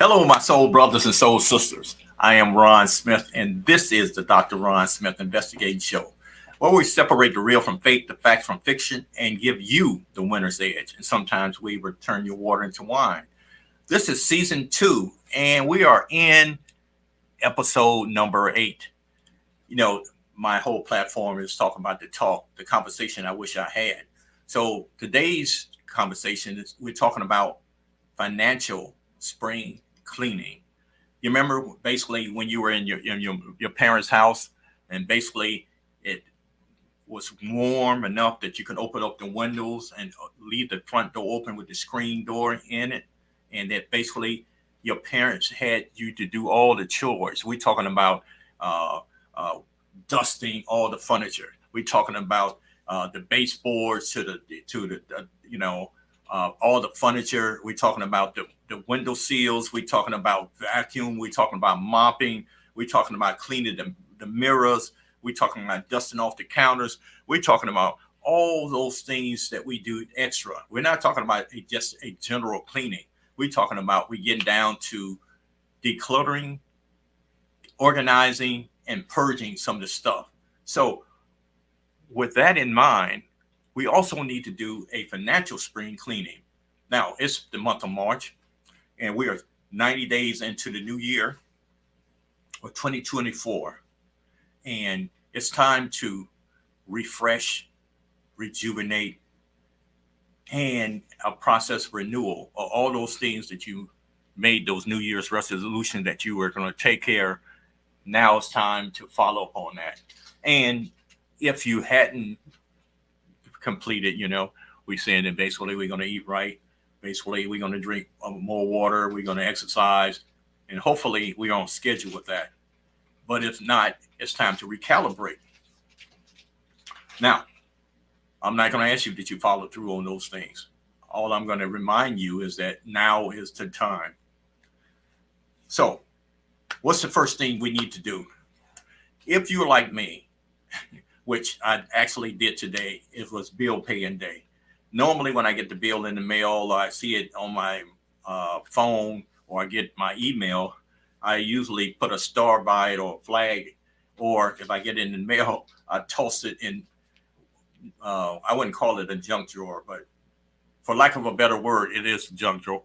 Hello, my soul brothers and soul sisters. I am Ron Smith, and this is the Dr. Ron Smith Investigating Show, where we separate the real from fake, the facts from fiction, and give you the winner's edge. And sometimes we turn your water into wine. This is season 2, and we are in episode number 8. You know, my whole platform is talking about the conversation I wish I had. So today's conversation is we're talking about financial spring cleaning. You remember basically when you were in your parents' house, and basically it was warm enough that you could open up the windows and leave the front door open with the screen door in it, and that basically your parents had you to do all the chores. We're talking about uh, uh, dusting all the furniture. We're talking about the baseboards to the all the furniture. We're talking about the window seals. We're talking about vacuum. We're talking about mopping. We're talking about cleaning the mirrors. We're talking about dusting off the counters. We're talking about all those things that we do extra. We're not talking about just a general cleaning. We're talking about we getting down to decluttering, organizing, and purging some of the stuff. So with that in mind, we also need to do a financial spring cleaning. Now, it's the month of March, and we are 90 days into the new year of 2024. And it's time to refresh, rejuvenate, and a process of renewal of all those things that you made those New Year's resolutions that you were going to take care. Now it's time to follow up on that. And if you hadn't completed, we're saying that basically we're going to eat right. Basically, we're going to drink more water. We're going to exercise. And hopefully we're on schedule with that. But if not, it's time to recalibrate. Now, I'm not going to ask you that you follow through on those things. All I'm going to remind you is that now is the time. So, what's the first thing we need to do? If you're like me, which I actually did today, it was bill paying day. Normally, when I get the bill in the mail, or I see it on my phone, or I get my email, I usually put a star by it or a flag. Or if I get it in the mail, I toss it in. I wouldn't call it a junk drawer, but for lack of a better word, it is junk drawer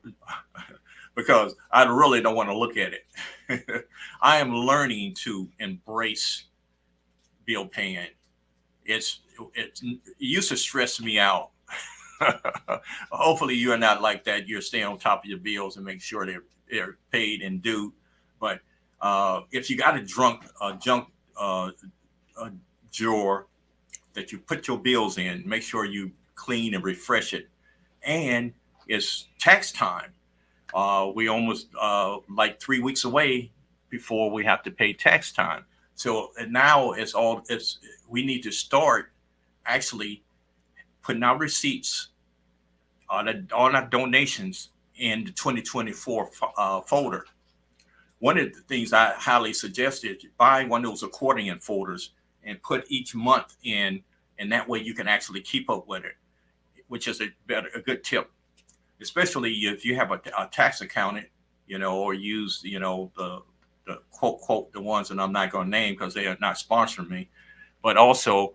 because I really don't want to look at it. I am learning to embrace bill paying. It used to stress me out. Hopefully you are not like that. You're staying on top of your bills and make sure they're paid and due. But if you got a junk drawer that you put your bills in, make sure you clean and refresh it. And it's tax time. We almost like 3 weeks away before we have to pay tax time. So now we need to start actually putting our receipts on our donations in the 2024 folder. One of the things I highly suggest is buy one of those accordion folders and put each month in, and that way you can actually keep up with it, which is a good tip, especially if you have a tax accountant, or use, the quote, the ones that I'm not going to name because they are not sponsoring me, but also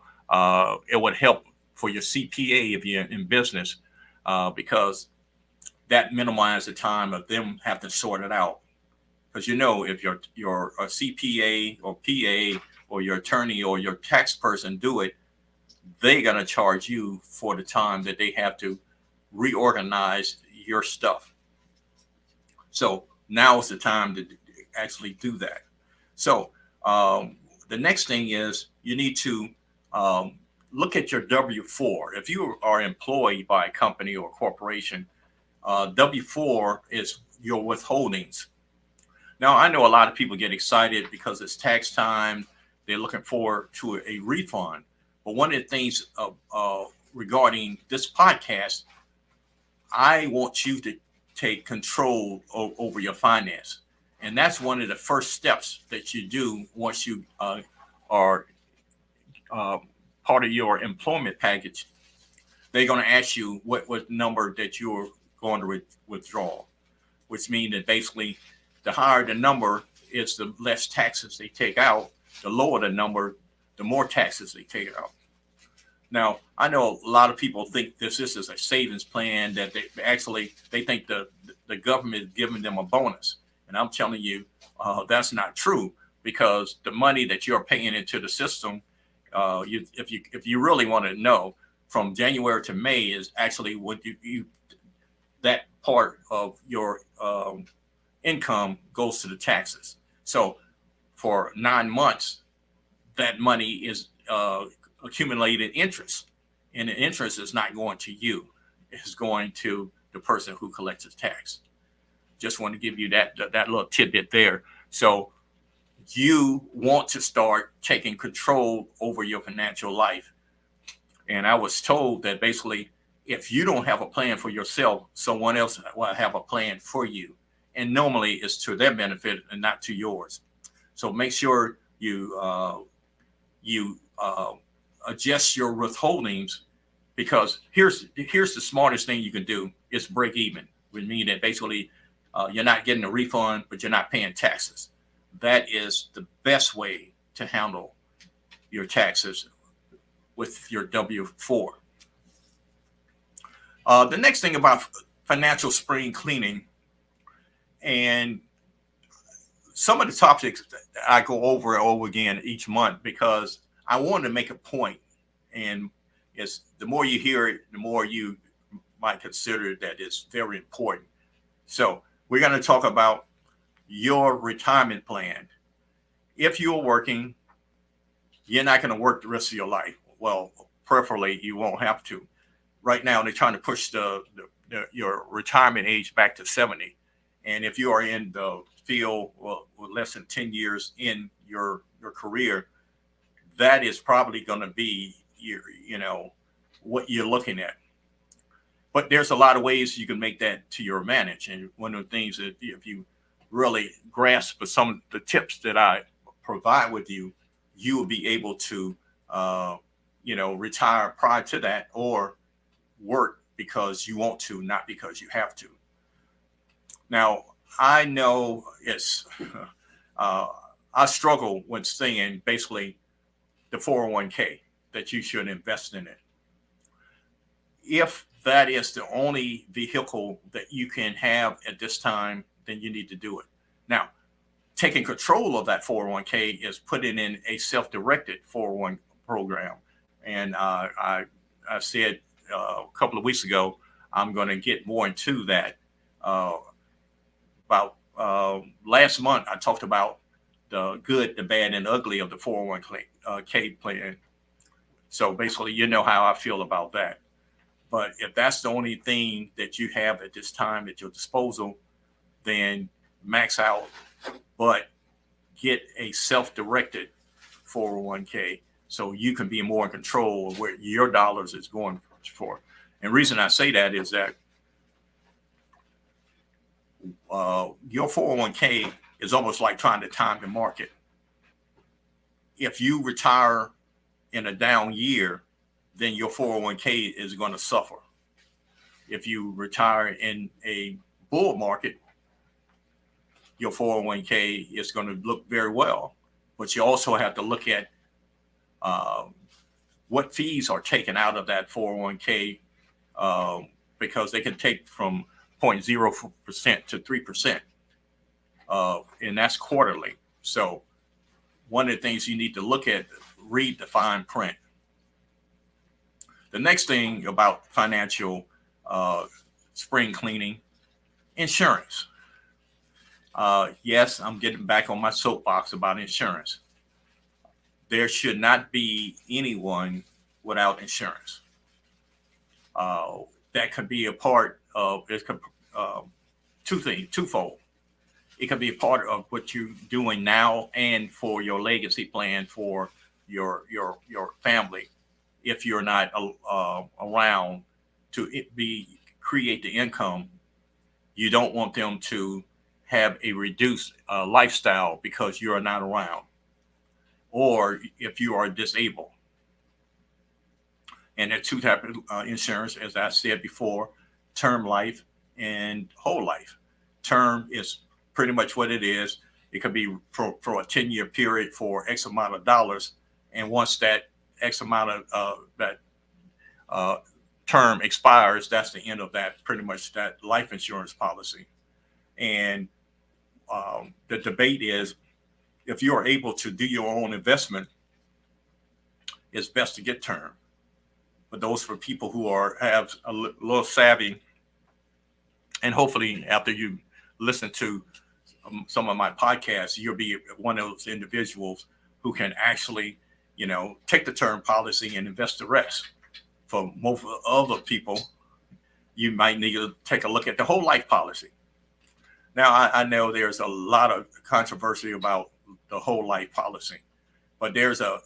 it would help for your CPA if you're in business because that minimizes the time of them having to sort it out. Because if your a CPA or PA or your attorney or your tax person do it, they're going to charge you for the time that they have to reorganize your stuff. So now is the time to actually do that. So the next thing is you need to look at your W-4. If you are employed by a company or corporation, W-4 is your withholdings. Now, I know a lot of people get excited because it's tax time. They're looking forward to a refund. But one of the things regarding this podcast, I want you to take control over your finance. And that's one of the first steps that you do once you are part of your employment package. They're going to ask you what number that you're going to withdraw. which means that basically the higher the number is, the less taxes they take out. The lower the number, the more taxes they take out. Now, I know a lot of people think this is a savings plan, that they think the government is giving them a bonus. And I'm telling you, that's not true, because the money that you're paying into the system, if you really want to know, from January to May is actually what you that part of your income goes to the taxes. So for 9 months, that money is accumulated interest, and the interest is not going to you; it's going to the person who collects the tax. Just want to give you that little tidbit there. So you want to start taking control over your financial life. And I was told that basically, if you don't have a plan for yourself, someone else will have a plan for you. And normally it's to their benefit and not to yours. So make sure you adjust your withholdings, because here's the smartest thing you can do is break even, which means that basically you're not getting a refund, but you're not paying taxes. That is the best way to handle your taxes with your W-4. The next thing about financial spring cleaning, and some of the topics that I go over and over again each month, because I want to make a point, and it's the more you hear it, the more you might consider that it's very important. So we're going to talk about your retirement plan. If you're working, you're not going to work the rest of your life. Well, preferably you won't have to. Right now, they're trying to push your retirement age back to 70. And if you are in the field with less than 10 years in your career, that is probably going to be what you're looking at. But there's a lot of ways you can make that to your advantage. And one of the things that if you really grasp some of the tips that I provide with you, you will be able to, retire prior to that, or work because you want to, not because you have to. Now, I know I struggle with saying basically the 401k, that you should invest in it. If that is the only vehicle that you can have at this time, then you need to do it. Now, taking control of that 401k is putting in a self-directed 401 program. And I said a couple of weeks ago, I'm going to get more into that. About last month, I talked about the good, the bad, and ugly of the 401k plan. So basically, you know how I feel about that. But if that's the only thing that you have at this time at your disposal, then max out, but get a self-directed 401k so you can be more in control of where your dollars is going for. And the reason I say that is that your 401k is almost like trying to time the market. If you retire in a down year, then your 401k is going to suffer. If you retire in a bull market, your 401k is going to look very well. But you also have to look at what fees are taken out of that 401k, because they can take from 0.0% to 3%, and that's quarterly. So one of the things you need to look at, read the fine print. The next thing about financial spring cleaning, insurance. Yes, I'm getting back on my soapbox about insurance. There should not be anyone without insurance. That could be a part of it. Twofold. It can be a part of what you're doing now and for your legacy plan for your family. If you're not around to create the income, you don't want them to have a reduced lifestyle because you are not around, or if you are disabled. And there are two types of insurance, as I said before: term life and whole life. term is pretty much what it is. It could be for a 10-year period for X amount of dollars. And once that X amount of that term expires, that's the end of that, pretty much that life insurance policy. And the debate is, if you are able to do your own investment, it's best to get term. But those for people who have a little savvy, and hopefully after you listen to some of my podcasts, you'll be one of those individuals who can actually, take the term policy and invest the rest. For most other people, you might need to take a look at the whole life policy. Now, I know there's a lot of controversy about the whole life policy, but there's a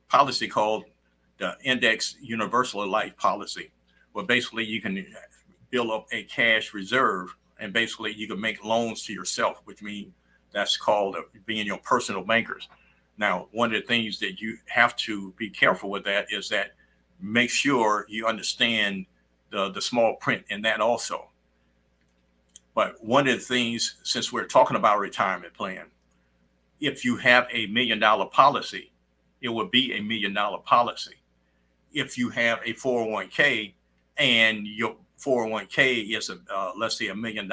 policy called the Index Universal Life Policy, where basically you can build up a cash reserve, and basically you can make loans to yourself, which means that's called being your personal bankers. Now, one of the things that you have to be careful with that is that make sure you understand the small print in that also. But one of the things, since we're talking about a retirement plan, if you have a $1 million policy, it would be a $1 million policy. If you have a 401k and your 401k is let's say $1 million,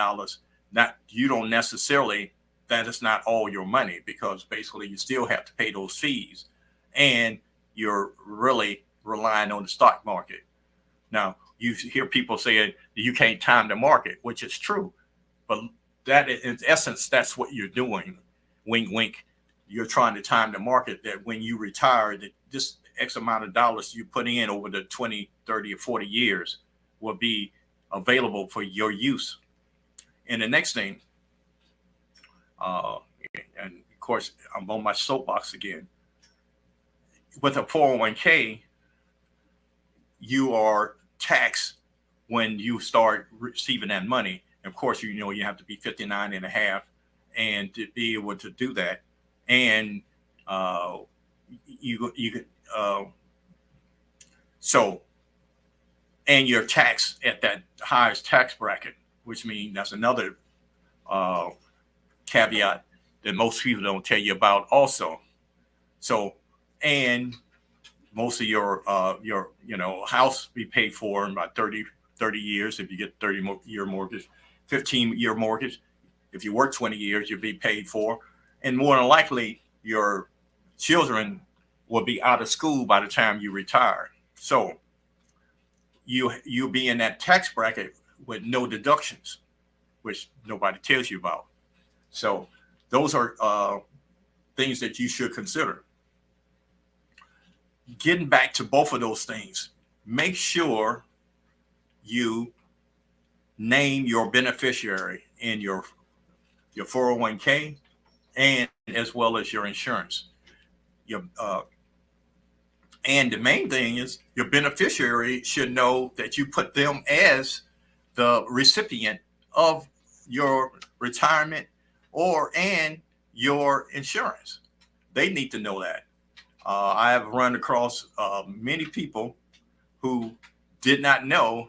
you don't necessarily, that is not all your money, because basically you still have to pay those fees, and you're really relying on the stock market. Now, you hear people saying you can't time the market, which is true, but that in essence, that's what you're doing. Wink, wink. You're trying to time the market, that when you retire, that this X amount of dollars you put in over the 20, 30, or 40 years will be available for your use. And the next thing, and of course, I'm on my soapbox again. With a 401k, you are taxed when you start receiving that money. And of course, you have to be 59 and a half and to be able to do that. And and you're taxed at that highest tax bracket, which means that's another caveat that most people don't tell you about also. So, and most of your house be paid for in about 30 years if you get 30-year mortgage, 15-year mortgage. If you work 20 years, you'll be paid for. And more than likely, your children will be out of school by the time you retire. So you'll be in that tax bracket with no deductions, which nobody tells you about. So those are things that you should consider. Getting back to both of those things, make sure you name your beneficiary in your 401k and as well as your insurance. And the main thing is your beneficiary should know that you put them as the recipient of your retirement and your insurance. They need to know that. I have run across many people who did not know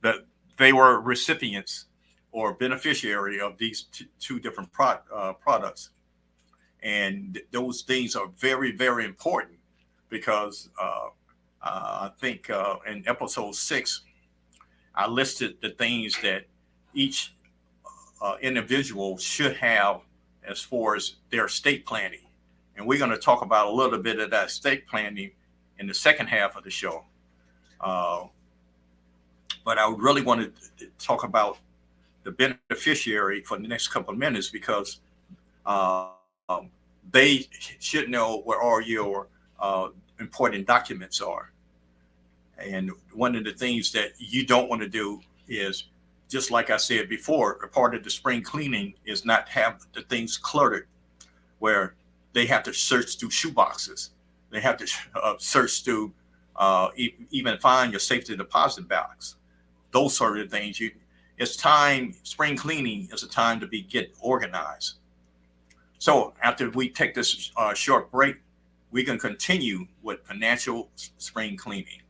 that they were recipients or beneficiary of these two different products. And those things are very, very important, because I think in episode 6, I listed the things that each individual should have as far as their estate planning. And we're going to talk about a little bit of that estate planning in the second half of the show. But I really want to talk about the beneficiary for the next couple of minutes, because they should know where all your important documents are. And one of the things that you don't want to do is, just like I said before, a part of the spring cleaning is not have the things cluttered where they have to search through shoeboxes. They have to search through even find your safety deposit box. Those sort of things. It's time, spring cleaning is a time to get organized. So after we take this short break, we can continue with financial spring cleaning.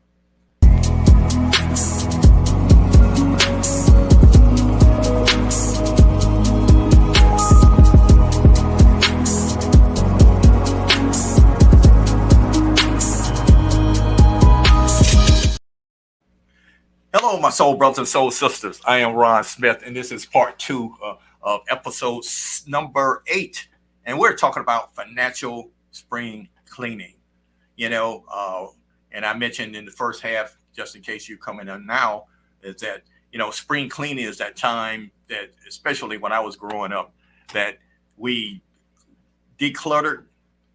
Hello, my soul brothers and soul sisters. I am Ron Smith, and this is part two of episode number 8. And we're talking about financial spring cleaning. You know, and I mentioned in the first half, just in case you're coming in now, is that, spring cleaning is that time that, especially when I was growing up, that we decluttered,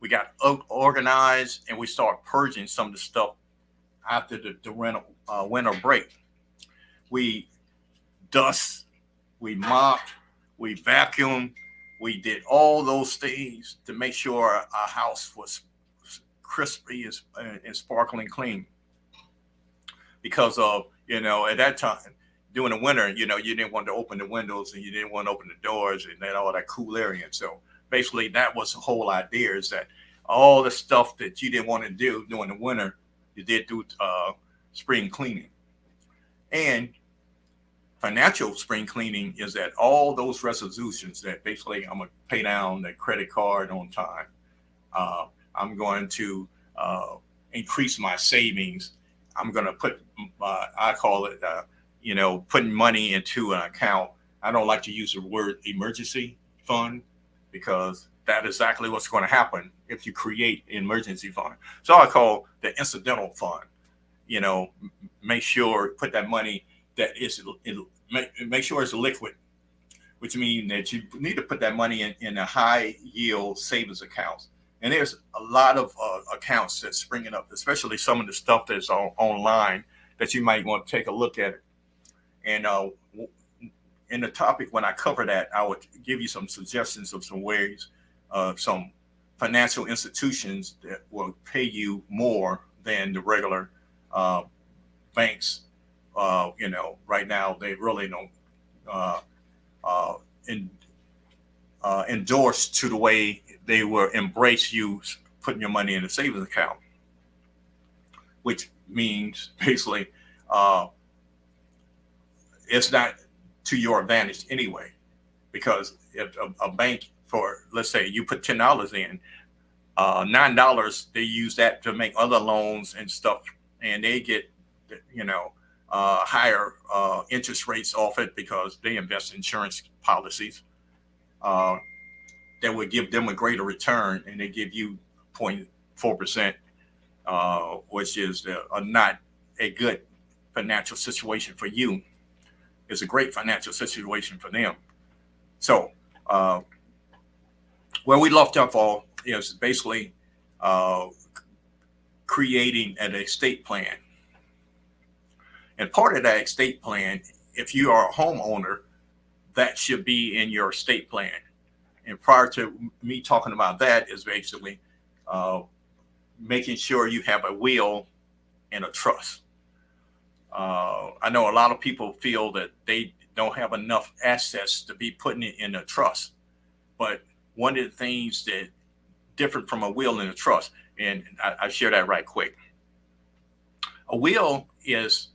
we got organized, and we start purging some of the stuff after the winter break. We dust, we mopped, we vacuumed, we did all those things to make sure our house was crispy and sparkling clean. Because of, at that time, during the winter, you didn't want to open the windows and you didn't want to open the doors and all that cool air in. So basically, that was the whole idea, is that all the stuff that you didn't want to do during the winter, you did do spring cleaning. And financial spring cleaning is that all those resolutions that basically I'm going to pay down the credit card on time. I'm going to increase my savings. I'm going to put, I call it, putting money into an account. I don't like to use the word emergency fund, because that is exactly what's going to happen if you create an emergency fund. So I call the incidental fund. Make sure, put that money that is, make sure it's liquid, which means that you need to put that money in a high yield savings accounts. And there's a lot of accounts that's springing up, especially some of the stuff that's online that you might want to take a look at it. And in the topic, when I cover that, I would give you some suggestions of some ways, some financial institutions that will pay you more than the regular banks. Right now they really don't endorse to the way they will embrace you putting your money in a savings account, which means basically it's not to your advantage anyway, because if a bank, for let's say you put $10 in, $9 they use that to make other loans and stuff, and they get higher interest rates off it because they invest in insurance policies that would give them a greater return, and they give you 0.4%, which is not a good financial situation for you. It's a great financial situation for them. So where we left off all is basically creating an estate plan. And part of that estate plan, if you are a homeowner, that should be in your estate plan. And prior to me talking about that is basically making sure you have a will and a trust. I know a lot of people feel that they don't have enough assets to be putting it in a trust. But one of the things that different from a will and a trust, and I share that right quick. A will is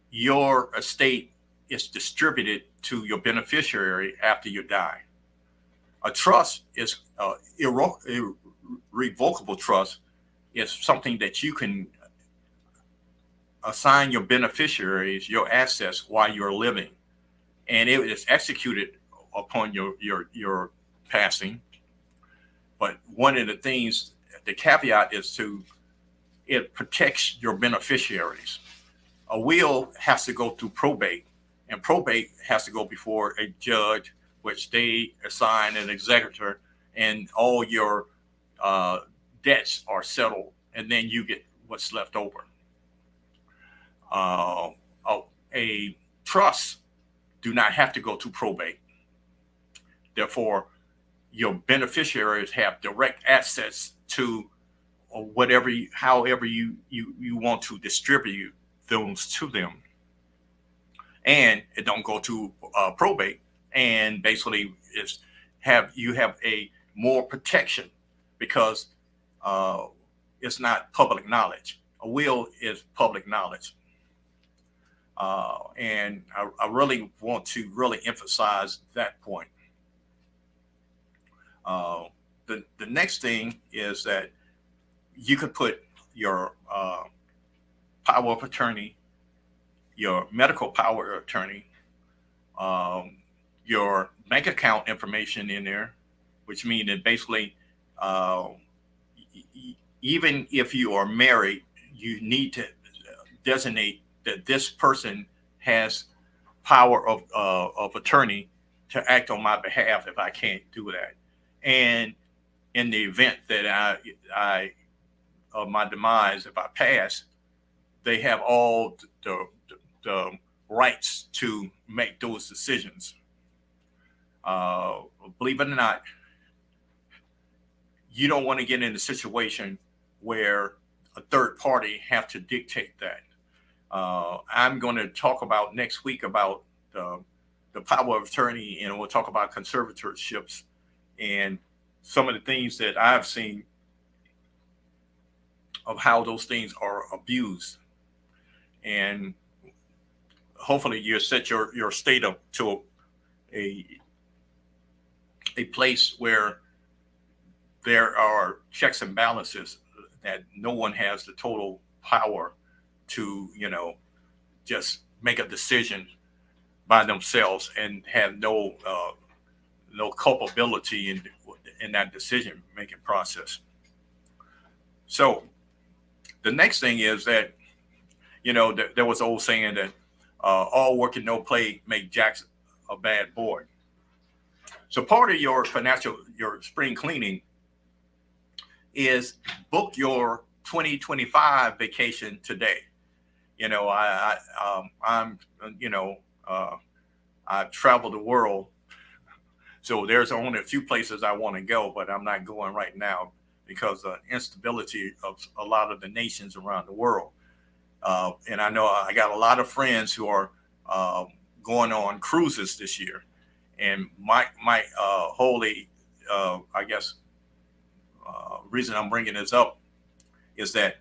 your estate is distributed to your beneficiary after you die. A trust is irrevocable trust is something that you can assign your beneficiaries your assets while you're living, and it is executed upon your passing. But one of the things, the caveat is it protects your beneficiaries. A will has to go through probate, and probate has to go before a judge, which they assign an executor, and all your debts are settled, and then you get what's left over. A trust do not have to go to probate. Therefore, your beneficiaries have direct access to however you want to distribute those to them, and it don't go to probate. And basically, you have a more protection because it's not public knowledge. A will is public knowledge. And I really want to really emphasize that point. The next thing is that you could put your power of attorney your medical power of attorney, um, your bank account information in there, which means that basically, uh, even if you are married, you need to designate that this person has power of attorney to act on my behalf if I can't do that. And in the event that I of my demise, if I pass, they have all the rights to make those decisions. Uh, Believe it or not, you don't want to get in a situation where a third party have to dictate that. I'm going to talk about next week about the power of attorney, and we'll talk about conservatorships and some of the things that I've seen of how those things are abused. And hopefully you set your state up to a place where there are checks and balances, that no one has the total power to, just make a decision by themselves and have no culpability in that decision making process. So the next thing is that, there was an old saying that all work and no play make Jack a bad boy. So part of your your spring cleaning is book your 2025 vacation today. I'm, I travel the world, so there's only a few places I want to go, but I'm not going right now because of instability of a lot of the nations around the world. And I know I got a lot of friends who are going on cruises this year, and my holy, I guess, reason I'm bringing this up is that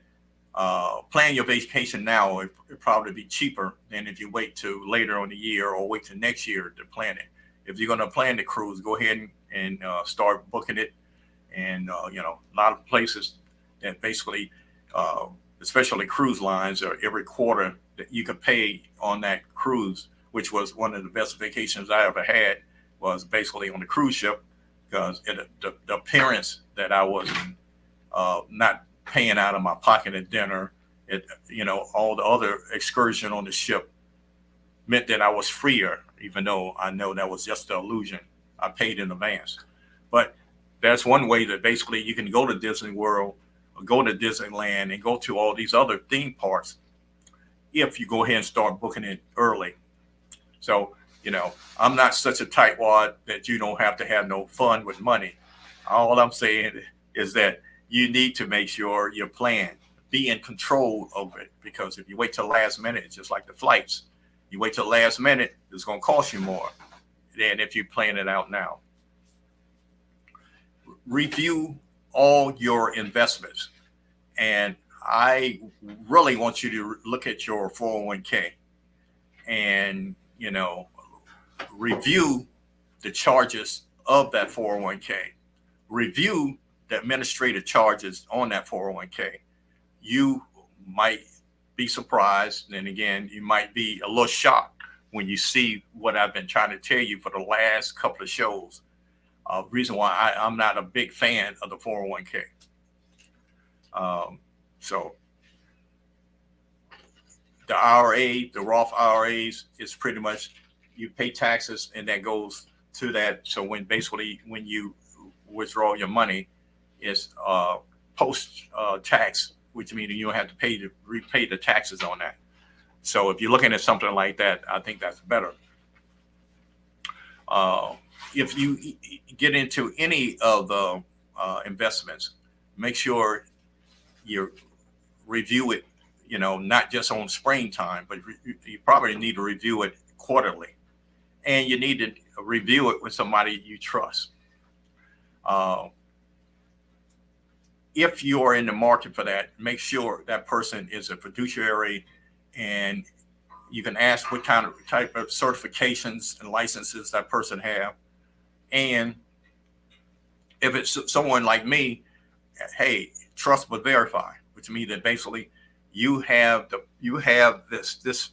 plan your vacation now. It'd probably be cheaper than if you wait to later on the year or wait to next year to plan it. If you're going to plan the cruise, go ahead and start booking it. And a lot of places that basically, especially cruise lines, are every quarter that you could pay on that cruise, which was one of the best vacations I ever had, was basically on the cruise ship, because the appearance that I was not paying out of my pocket at dinner, all the other excursion on the ship meant that I was freer, even though I know that was just the illusion. I paid in advance. But that's one way that basically you can go to Disney World or go to Disneyland and go to all these other theme parks if you go ahead and start booking it early. So, I'm not such a tightwad that you don't have to have no fun with money. All I'm saying is that you need to make sure your plan, be in control of it, because if you wait till the last minute, it's just like the flights. You wait till the last minute, it's going to cost you more than if you plan it out now. Review all your investments. And I really want you to look at your 401k and, review the charges of that 401k. Review the administrative charges on that 401k. You might be surprised. And again, you might be a little shocked when you see what I've been trying to tell you for the last couple of shows. Reason why I'm not a big fan of the 401k. So the IRA, the Roth IRAs, is pretty much you pay taxes and that goes to that. So when you withdraw your money, it's post tax, which means you don't have to repay the taxes on that. So if you're looking at something like that, I think that's better. If you get into any of the investments, make sure you review it, not just on springtime, but you probably need to review it quarterly. And you need to review it with somebody you trust. If you're in the market for that, make sure that person is a fiduciary, and you can ask what type of certifications and licenses that person have. And if it's someone like me, hey, trust but verify, which means that basically you have this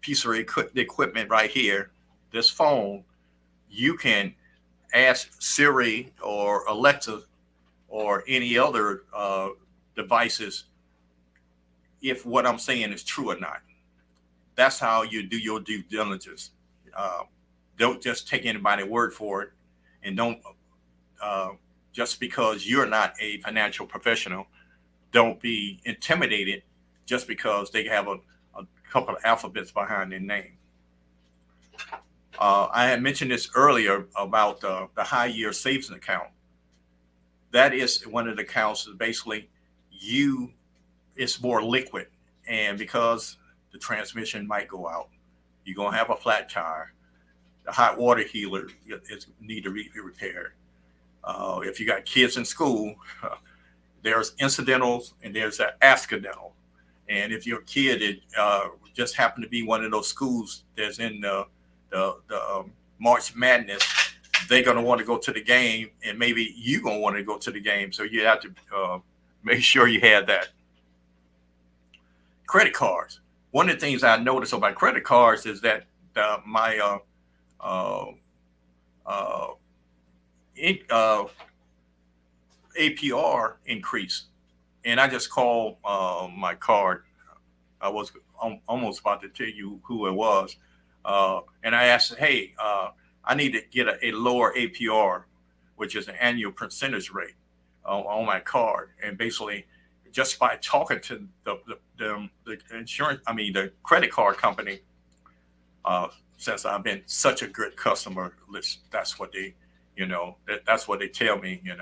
piece of equipment right here, this phone, you can ask Siri or Alexa or any other devices if what I'm saying is true or not. That's how you do your due diligence. Don't just take anybody's word for it, and don't just because you're not a financial professional, don't be intimidated just because they have a couple of alphabets behind their name. I had mentioned this earlier about the high yield savings account. That is one of the accounts that basically it's more liquid. And because the transmission might go out, you're going to have a flat tire. The hot water heater need to be repaired. If you got kids in school, there's incidentals and there's an accidental. And if your kid just happened to be one of those schools that's in the March Madness, they're going to want to go to the game, and maybe you're going to want to go to the game. So you have to make sure you have that. Credit cards. One of the things I noticed about credit cards is that my APR increased. And I just called my card. I was almost about to tell you who it was. And I asked, hey, I need to get a lower APR, which is an annual percentage rate on my card. And basically, just by talking to the insurance, the credit card company, since I've been such a good customer, that's what they, that's what they tell me, and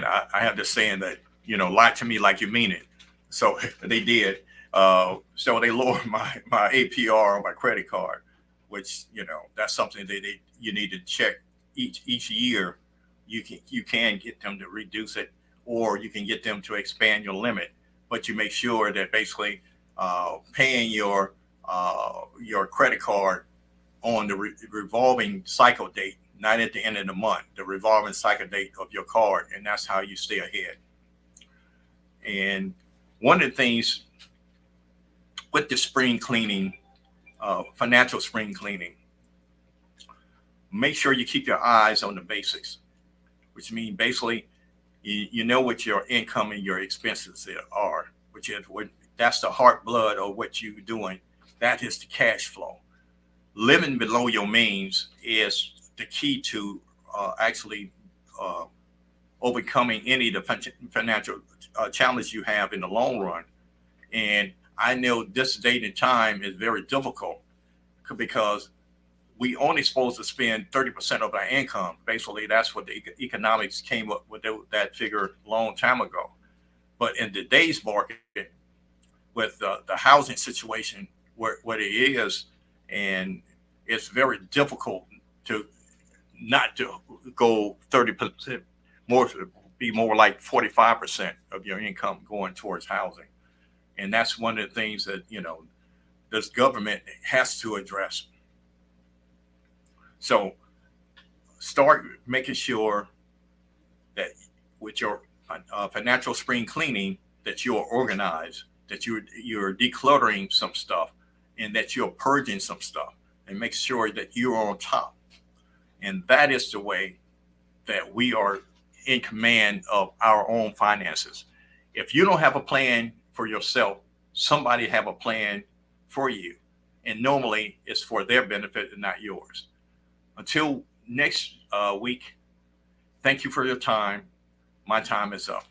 I have this saying that, lie to me like you mean it. So they did. So they lowered my APR on my credit card, which, that's something that you need to check each year. You can get them to reduce it, or you can get them to expand your limit, but you make sure that basically paying your credit card on the revolving cycle date, not at the end of the month, the revolving cycle date of your card, and that's how you stay ahead. And one of the things with the spring cleaning, financial spring cleaning, make sure you keep your eyes on the basics, which means basically you know what your income and your expenses are, which is that's the heart blood of what you're doing. That is the cash flow. Living below your means is the key to actually overcoming any of the financial challenge you have in the long run. And I know this date and time is very difficult because we only supposed to spend 30% of our income. Basically, that's what the economics came up with that figure a long time ago. But in today's market, with the housing situation where it is, and it's very difficult to not to go 30%, be more like 45% of your income going towards housing. And that's one of the things that, this government has to address. So start making sure that with your financial spring cleaning, that you're organized, that you're decluttering some stuff, and that you're purging some stuff, and make sure that you're on top. And that is the way that we are in command of our own finances. If you don't have a plan for yourself, somebody have a plan for you. And normally it's for their benefit and not yours. Until next week, thank you for your time. My time is up.